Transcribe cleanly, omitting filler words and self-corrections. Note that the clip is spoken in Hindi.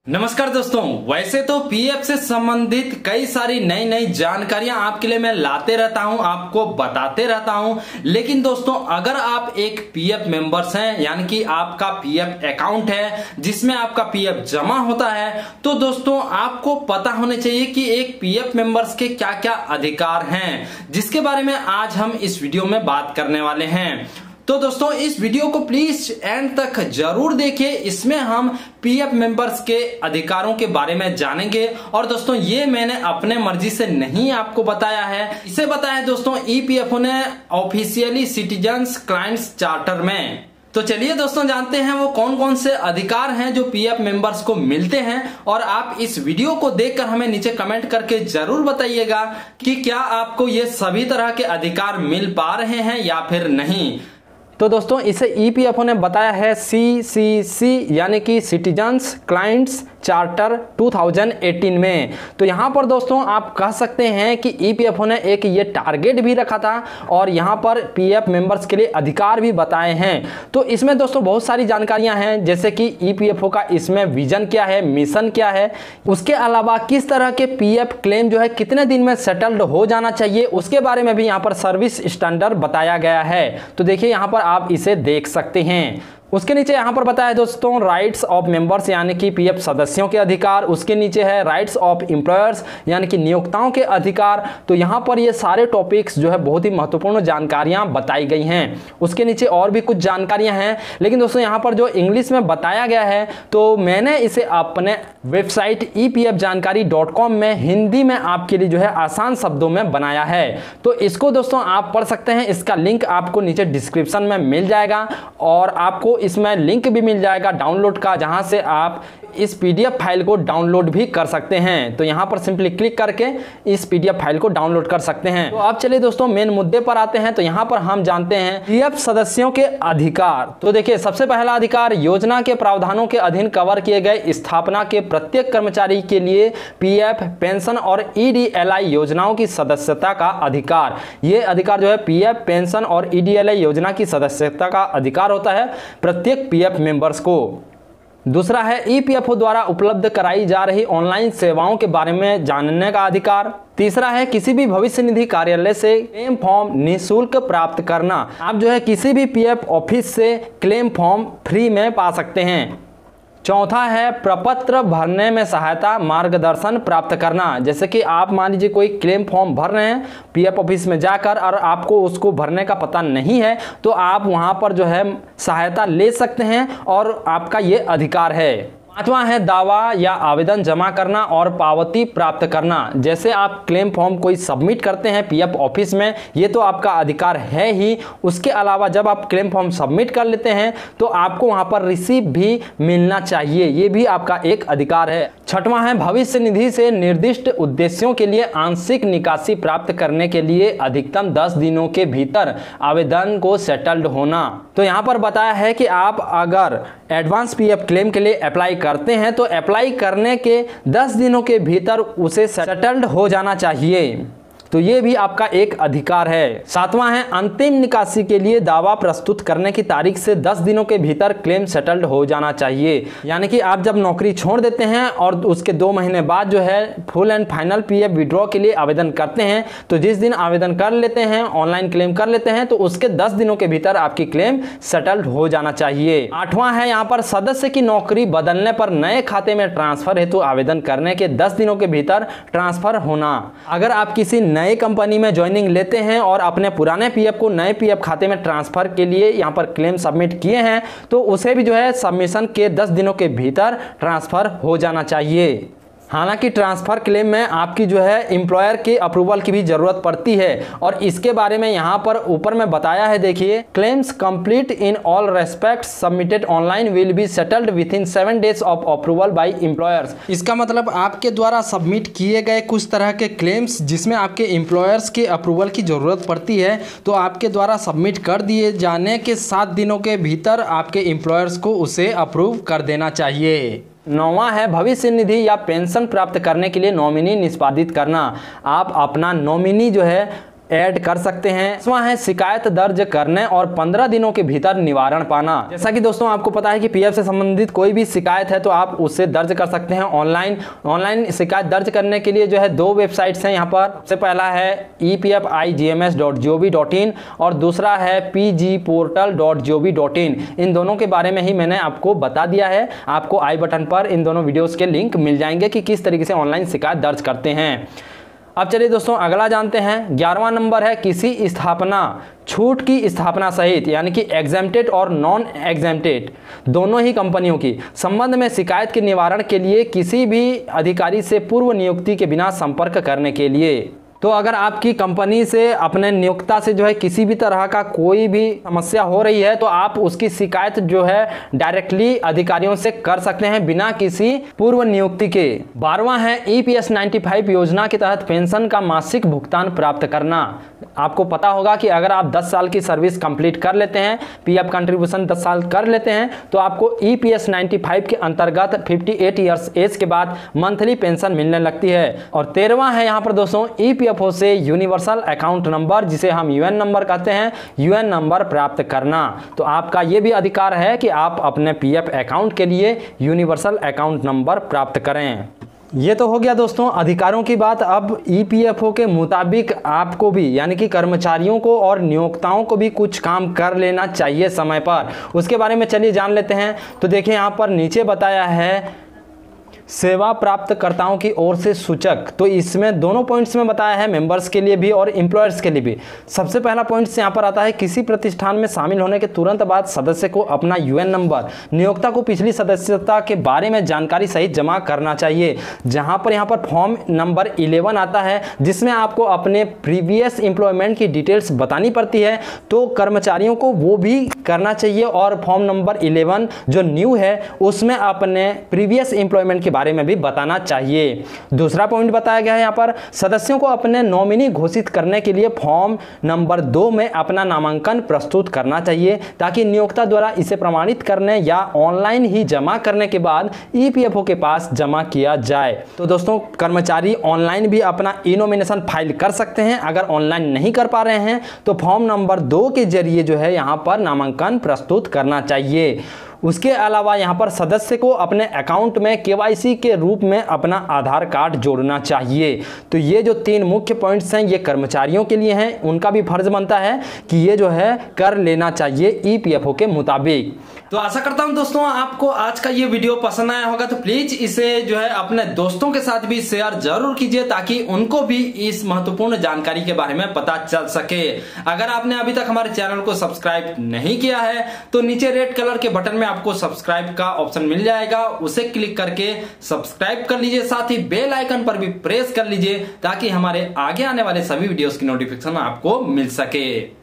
नमस्कार दोस्तों, वैसे तो पीएफ से संबंधित कई सारी नई नई जानकारियां आपके लिए मैं लाते रहता हूं, आपको बताते रहता हूं। लेकिन दोस्तों, अगर आप एक पीएफ मेंबर्स हैं, यानी कि आपका पीएफ अकाउंट है जिसमें आपका पीएफ जमा होता है, तो दोस्तों आपको पता होने चाहिए कि एक पीएफ मेंबर्स के क्या क्या अधिकार हैं, जिसके बारे में आज हम इस वीडियो में बात करने वाले हैं। तो दोस्तों, इस वीडियो को प्लीज एंड तक जरूर देखिए। इसमें हम पीएफ मेंबर्स के अधिकारों के बारे में जानेंगे। और दोस्तों, ये मैंने अपने मर्जी से नहीं आपको बताया है, इसे बताया है दोस्तों ईपीएफओ ने ऑफिशियली सिटीजन्स क्लाइंट्स चार्टर में। तो चलिए दोस्तों, जानते हैं वो कौन कौन से अधिकार हैं जो पीएफ मेंबर्स को मिलते हैं। और आप इस वीडियो को देखकर हमें नीचे कमेंट करके जरूर बताइएगा कि क्या आपको ये सभी तरह के अधिकार मिल पा रहे हैं या फिर नहीं। तो दोस्तों, इसे ईपीएफओ ने बताया है सीसीसी यानी कि सिटीजन्स क्लाइंट्स चार्टर 2018 में। तो यहाँ पर दोस्तों आप कह सकते हैं कि ईपीएफओ ने एक ये टारगेट भी रखा था और यहाँ पर पीएफ मेंबर्स के लिए अधिकार भी बताए हैं। तो इसमें दोस्तों बहुत सारी जानकारियां हैं, जैसे कि ईपीएफओ का इसमें विजन क्या है, मिशन क्या है, उसके अलावा किस तरह के पीएफ क्लेम जो है कितने दिन में सेटल्ड हो जाना चाहिए, उसके बारे में भी यहाँ पर सर्विस स्टैंडर्ड बताया गया है। तो देखिए, यहाँ पर आप इसे देख सकते हैं। उसके नीचे यहाँ पर बताया है दोस्तों राइट्स ऑफ मेंबर्स यानी कि पीएफ सदस्यों के अधिकार। उसके नीचे है राइट्स ऑफ एम्प्लॉयर्स यानी कि नियोक्ताओं के अधिकार। तो यहाँ पर ये सारे टॉपिक्स जो है बहुत ही महत्वपूर्ण जानकारियाँ बताई गई हैं। उसके नीचे और भी कुछ जानकारियाँ हैं, लेकिन दोस्तों यहाँ पर जो इंग्लिश में बताया गया है तो मैंने इसे अपने वेबसाइट epfjanकारी.com में हिंदी में आपके लिए जो है आसान शब्दों में बनाया है। तो इसको दोस्तों आप पढ़ सकते हैं। इसका लिंक आपको नीचे डिस्क्रिप्शन में मिल जाएगा और आपको इसमें लिंक भी मिल जाएगा डाउनलोड का, जहां से आप इस पीडीएफ फाइल को डाउनलोड भी कर सकते हैं। तो यहां पर सिंपली क्लिक करके इस पीडीएफ फाइल को डाउनलोड कर सकते हैं। तो अब चलिए दोस्तों मेन मुद्दे पर आते हैं। तो यहां पर हम जानते हैं पीएफ सदस्यों के अधिकार। तो देखिए, सबसे पहला अधिकार, योजना के प्रावधानों के अधीन कवर किए गए स्थापना के प्रत्येक कर्मचारी के लिए पीएफ, पेंशन और ईडीएलआई योजनाओं की सदस्यता का अधिकार। ये अधिकार जो है पीएफ, पेंशन और ईडीएलआई योजना की सदस्यता का अधिकार होता है प्रत्येक पीएफ मेंबर्स को। दूसरा है ईपीएफओ द्वारा उपलब्ध कराई जा रही ऑनलाइन सेवाओं के बारे में जानने का अधिकार। तीसरा है किसी भी भविष्य निधि कार्यालय से क्लेम फॉर्म निःशुल्क प्राप्त करना। आप जो है किसी भी पीएफ ऑफिस से क्लेम फॉर्म फ्री में पा सकते हैं। चौथा है प्रपत्र भरने में सहायता मार्गदर्शन प्राप्त करना। जैसे कि आप मान लीजिए कोई क्लेम फॉर्म भर रहे हैं पीएफ ऑफिस में जाकर और आपको उसको भरने का पता नहीं है, तो आप वहां पर जो है सहायता ले सकते हैं और आपका ये अधिकार है। पांचवा है दावा या आवेदन जमा करना और पावती प्राप्त करना। जैसे आप क्लेम फॉर्म कोई सबमिट करते हैं पीएफ ऑफिस में, ये तो आपका अधिकार है ही। उसके अलावा जब आप क्लेम फॉर्म सबमिट कर लेते हैं तो आपको वहां पर रिसीप भी मिलना चाहिए, ये भी आपका एक अधिकार है। छठवां है भविष्य निधि से निर्दिष्ट उद्देश्यों के लिए आंशिक निकासी प्राप्त करने के लिए अधिकतम 10 दिनों के भीतर आवेदन को सेटल्ड होना। तो यहाँ पर बताया है कि आप अगर एडवांस पीएफ क्लेम के लिए अप्लाई करते हैं तो अप्लाई करने के 10 दिनों के भीतर उसे सेटल्ड हो जाना चाहिए। तो ये भी आपका एक अधिकार है। सातवां है अंतिम निकासी के लिए दावा प्रस्तुत करने की तारीख से 10 दिनों के भीतर क्लेम सेटल्ड हो जाना चाहिए। यानी कि आप जब नौकरी छोड़ देते हैं और उसके 2 महीने बाद जो है full and final PF withdraw के लिए आवेदन करते हैं, तो जिस दिन आवेदन कर लेते हैं, ऑनलाइन क्लेम कर लेते हैं, तो उसके 10 दिनों के भीतर आपकी क्लेम सेटल्ड हो जाना चाहिए। आठवां है यहाँ पर सदस्य की नौकरी बदलने पर नए खाते में ट्रांसफर हेतु आवेदन करने के 10 दिनों के भीतर ट्रांसफर होना। अगर आप किसी नए कंपनी में ज्वाइनिंग लेते हैं और अपने पुराने पीएफ को नए पीएफ खाते में ट्रांसफर के लिए यहां पर क्लेम सबमिट किए हैं, तो उसे भी जो है सबमिशन के 10 दिनों के भीतर ट्रांसफर हो जाना चाहिए। हालांकि ट्रांसफर क्लेम में आपकी जो है एम्प्लॉयर के अप्रूवल की भी जरूरत पड़ती है और इसके बारे में यहाँ पर ऊपर में बताया है। देखिए, claims complete in all respects submitted online will be settled with in 7 days of approval bye employers. इसका मतलब आपके द्वारा सबमिट किए गए कुछ तरह के क्लेम्स जिसमें आपके एम्प्लॉयर्स के अप्रूवल की जरूरत पड़ती है, तो आपके द्वारा सबमिट कर दिए जाने के 7 दिनों के भीतर आपके एम्प्लॉयर्स को उसे अप्रूव कर देना चाहिए। 9वां है भविष्य निधि या पेंशन प्राप्त करने के लिए नॉमिनी निष्पादित करना। आप अपना नॉमिनी जो है ऐड कर सकते हैं। इसमें है शिकायत दर्ज करने और 15 दिनों के भीतर निवारण पाना। जैसा कि दोस्तों आपको पता है कि पीएफ से संबंधित कोई भी शिकायत है तो आप उससे दर्ज कर सकते हैं ऑनलाइन शिकायत दर्ज करने के लिए जो है 2 वेबसाइट्स हैं यहाँ पर। सबसे पहला है epfigms.gov.in और दूसरा है pgportal.gov.in। इन दोनों के बारे में ही मैंने आपको बता दिया है। आपको आई बटन पर इन दोनों वीडियोस के लिंक मिल जाएंगे कि किस तरीके से ऑनलाइन शिकायत दर्ज करते हैं। अब चलिए दोस्तों अगला जानते हैं। 11वां नंबर है किसी स्थापना छूट की स्थापना सहित यानी कि एग्जेम्प्टेड और नॉन एग्जेम्प्टेड दोनों ही कंपनियों की संबंध में शिकायत के निवारण के लिए किसी भी अधिकारी से पूर्व नियुक्ति के बिना संपर्क करने के लिए। तो अगर आपकी कंपनी से अपने नियोक्ता से जो है किसी भी तरह का कोई भी समस्या हो रही है तो आप उसकी शिकायत जो है डायरेक्टली अधिकारियों से कर सकते हैं बिना किसी पूर्व नियुक्ति के। 12वां है EPS 95 योजना के तहत पेंशन का मासिक भुगतान प्राप्त करना। आपको पता होगा कि अगर आप 10 साल की सर्विस कंप्लीट कर लेते हैं, पीएफ कंट्रीब्यूशन 10 साल कर लेते हैं तो आपको EPS 95 के अंतर्गत 58 ईयर्स एज के बाद मंथली पेंशन मिलने लगती है। और 13वां है यहाँ पर दोस्तों EPFO से यूनिवर्सल अकाउंट नंबर जिसे हम UN नंबर कहते हैं, UN नंबर प्राप्त करना। तो आपका ये भी अधिकार है कि आप अपने पीएफ अकाउंट के लिए यूनिवर्सल अकाउंट नंबर प्राप्त करें। ये तो हो गया दोस्तों अधिकारों की बात। अब EPFO के मुताबिक आपको भी यानी कि कर्मचारियों को और नियोक्ताओं को भी कुछ काम कर लेना चाहिए समय पर। उसके बारे में चलिए जान लेते हैं। तो देखिए यहाँ पर नीचे बताया है सेवा प्राप्तकर्ताओं की ओर से सूचक। तो इसमें दोनों पॉइंट्स में बताया है, मेंबर्स के लिए भी और एम्प्लॉयर्स के लिए भी। सबसे पहला पॉइंट यहाँ पर आता है किसी प्रतिष्ठान में शामिल होने के तुरंत बाद सदस्य को अपना UN नंबर नियोक्ता को पिछली सदस्यता के बारे में जानकारी सहित जमा करना चाहिए। जहां पर यहाँ पर फॉर्म नंबर 11 आता है जिसमें आपको अपने प्रीवियस एम्प्लॉयमेंट की डिटेल्स बतानी पड़ती है, तो कर्मचारियों को वो भी करना चाहिए। और फॉर्म नंबर 11 जो न्यू है उसमें अपने प्रीवियस एम्प्लॉयमेंट के बारे में भी बताना चाहिए। दूसरा पॉइंट बताया गया है यहाँ पर सदस्यों को अपने नॉमिनी घोषित करने के लिए फॉर्म नंबर 2 में अपना नामांकन प्रस्तुत करना चाहिए ताकि नियोक्ता द्वारा इसे प्रमाणित करने या ऑनलाइन ही जमा करने के बाद EPFO के पास जमा किया जाए। तो दोस्तों कर्मचारी ऑनलाइन भी अपना ई-नॉमिनेशन फाइल कर सकते हैं। अगर ऑनलाइन नहीं कर पा रहे हैं तो फॉर्म नंबर 2 के जरिए जो है यहाँ पर नामांकन प्रस्तुत करना चाहिए। उसके अलावा यहाँ पर सदस्य को अपने अकाउंट में KYC के रूप में अपना आधार कार्ड जोड़ना चाहिए। तो ये जो 3 मुख्य पॉइंट्स हैं ये कर्मचारियों के लिए हैं, उनका भी फर्ज बनता है कि ये जो है कर लेना चाहिए EPFO के मुताबिक। तो आशा करता हूं दोस्तों आपको आज का ये वीडियो पसंद आया होगा। तो प्लीज इसे जो है अपने दोस्तों के साथ भी शेयर जरूर कीजिए ताकि उनको भी इस महत्वपूर्ण जानकारी के बारे में पता चल सके। अगर आपने अभी तक हमारे चैनल को सब्सक्राइब नहीं किया है तो नीचे रेड कलर के बटन में आपको सब्सक्राइब का ऑप्शन मिल जाएगा, उसे क्लिक करके सब्सक्राइब कर लीजिए। साथ ही बेल आइकन पर भी प्रेस कर लीजिए ताकि हमारे आगे आने वाले सभी वीडियोस की नोटिफिकेशन आपको मिल सके।